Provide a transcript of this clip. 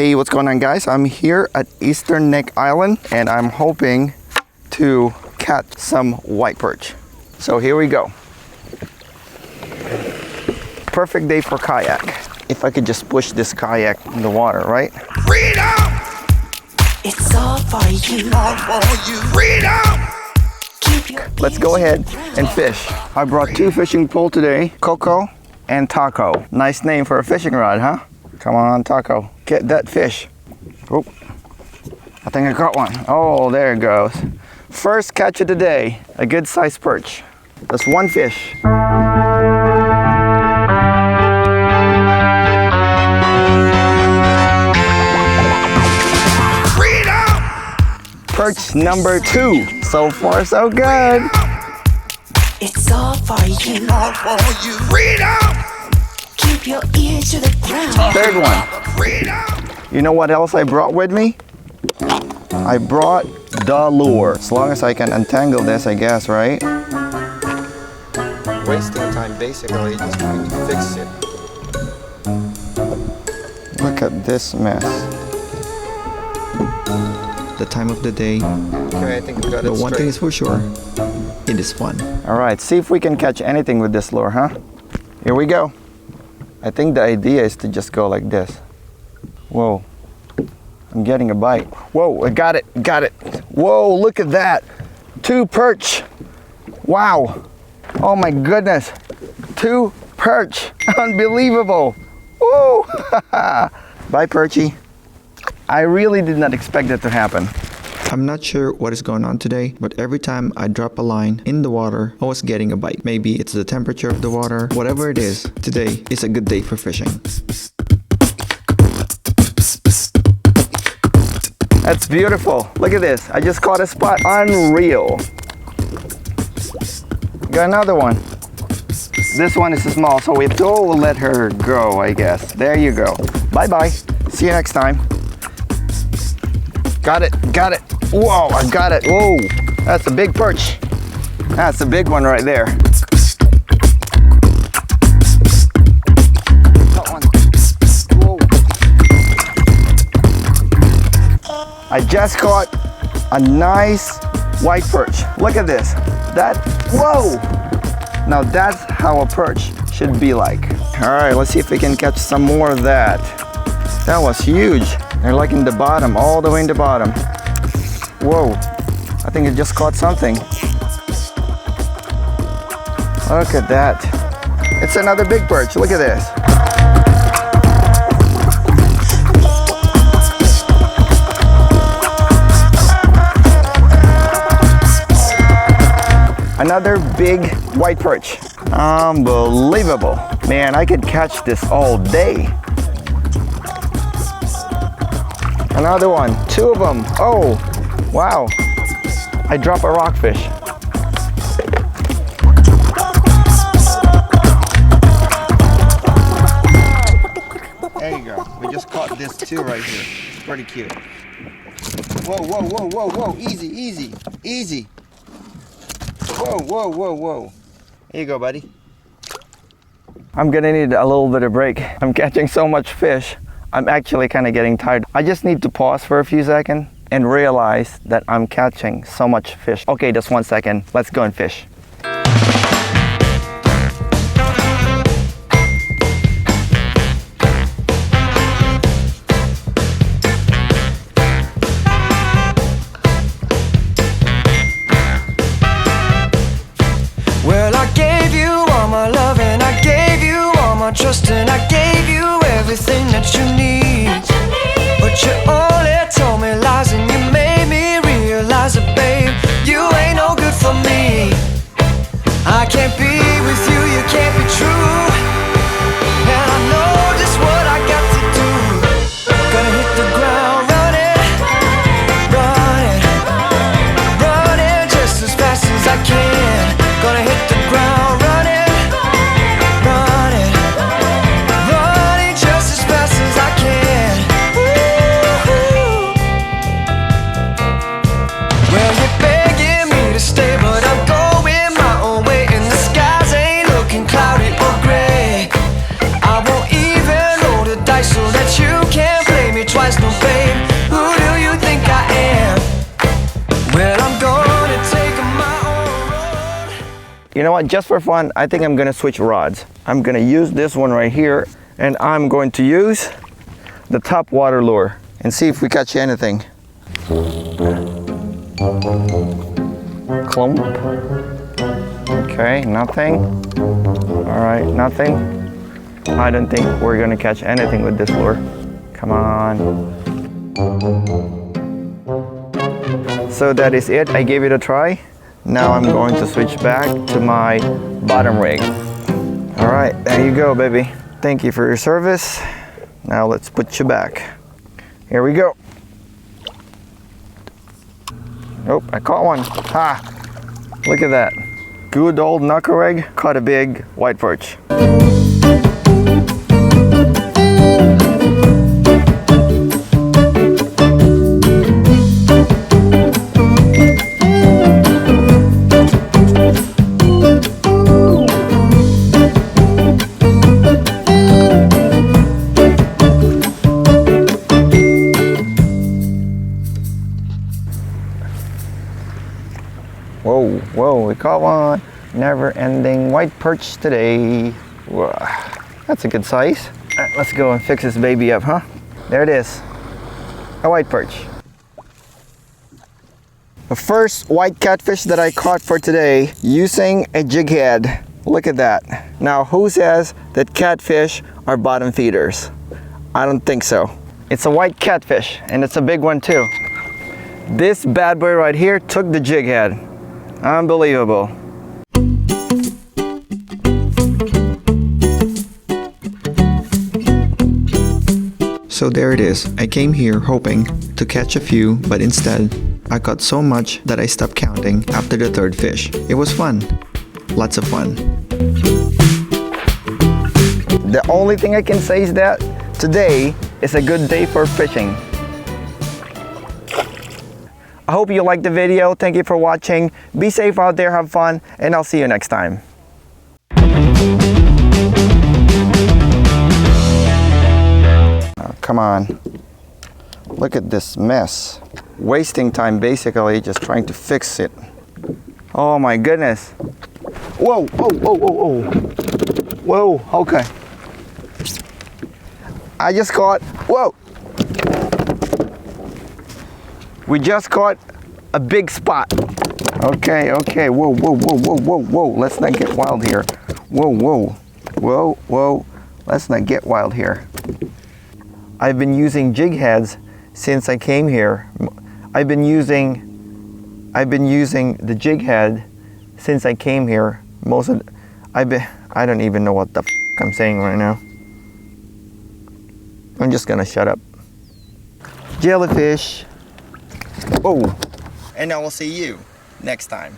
Hey, what's going on, guys? I'm here at Eastern Neck Island and I'm hoping to catch some white perch. So here we go. Perfect day for kayak. If I could just push this kayak in the water, right? Freedom! It's all for you. All for you. Freedom! Let's go ahead and fish. I brought 2 fishing poles today, Coco and Taco. Nice name for a fishing rod, huh? Come on, Taco, get that fish. Oh, I think I got one. Oh, there it goes. First catch of the day, a good sized perch. That's 1 fish. Perch number 2. So far, so good. It's all for you. All for you. Freedom! Keep your ear to the ground. 3rd one. Freedom! You know what else I brought with me? I brought the lure. As long as I can untangle this, I guess, right? Wasting time, basically, just trying to fix it. Look at this mess. The time of the day. Okay, I think we got it. But one thing is for sure, it is fun. All right, see if we can catch anything with this lure, huh? Here we go. I think the idea is to just go like this. Whoa, I'm getting a bite. Whoa, I got it, got it. Whoa, look at that. 2 perch. Wow. Oh my goodness. 2 perch. Unbelievable. Woo. Bye, Perchy. I really did not expect that to happen. I'm not sure what is going on today, but every time I drop a line in the water, I was getting a bite. Maybe it's the temperature of the water. Whatever it is, today is a good day for fishing. That's beautiful. Look at this. I just caught a spot. Unreal. Got another one. This one is small, so we'll let her go, I guess. There you go. Bye-bye. See you next time. Got it, got it. Whoa, I got it. Whoa, that's a big perch. That's a big one right there. Got one. Whoa. I just caught a nice white perch. Look at this. Whoa. Now that's how a perch should be like. All right, let's see if we can catch some more of that. That was huge. They're like in the bottom, all the way in the bottom. Whoa, I think it just caught something. Look at that. It's another big perch, look at this. Another big white perch. Unbelievable. Man, I could catch this all day. Another one, 2 of them. Oh, wow. I dropped a rockfish. There you go. We just caught this too right here. It's pretty cute. Whoa, whoa, whoa, whoa, whoa. Easy, easy, easy. Whoa, whoa, whoa, whoa. Here you go, buddy. I'm gonna need a little bit of break. I'm catching so much fish. I'm actually kind of getting tired. I just need to pause for a few seconds and realize that I'm catching so much fish. Okay, just 1 second. Let's go and fish. Well, I gave you all my love and I gave you all my trust and I gave you everything that you need. But you only told me lies and you made me realize that, babe, you ain't no good for me. I can't be with you, you can't be true. And I know just what I got to do. Gonna hit the ground running, running, running just as fast as I can. Gonna hit the ground running, running, twice, no babe. Who do you think I am? Well, I'm gonna take my own road. You know what, just for fun, I think I'm gonna switch rods. I'm gonna use this one right here, and I'm going to use the top water lure and see if we catch anything. Clump. Okay, nothing. All right, nothing. I don't think we're gonna catch anything with this lure. Come on. So that is it. I gave it a try. Now I'm going to switch back to my bottom rig. All right, there you go, baby. Thank you for your service. Now let's put you back. Here we go. Oh, I caught one. Ha! Look at that. Good old knuckle rig caught a big white perch. Whoa, whoa, we caught one. Never-ending white perch today. Whoa, that's a good size. All right, let's go and fix this baby up, huh? There it is, a white perch. The first white catfish that I caught for today using a jig head. Look at that. Now, who says that catfish are bottom feeders? I don't think so. It's a white catfish, and it's a big one too. This bad boy right here took the jig head. Unbelievable. So there it is. I came here hoping to catch a few, but instead, I caught so much that I stopped counting after the third fish. It was fun. Lots of fun. The only thing I can say is that today is a good day for fishing. I hope you liked the video. Thank you for watching. Be safe out there, have fun, and I'll see you next time. Oh, come on. Look at this mess. Wasting time basically just trying to fix it. Oh my goodness. Whoa, whoa, whoa, whoa, whoa. Whoa, okay. I just caught, whoa. We just caught a big spot. Okay, okay, whoa, whoa, whoa, whoa, whoa, whoa. Let's not get wild here. Whoa, whoa, whoa, whoa. Let's not get wild here. I've been using jig heads since I came here. I've been using the jig head since I came here. I don't even know what the I'm saying right now. I'm just gonna shut up. Jellyfish. Oh, and I will see you next time.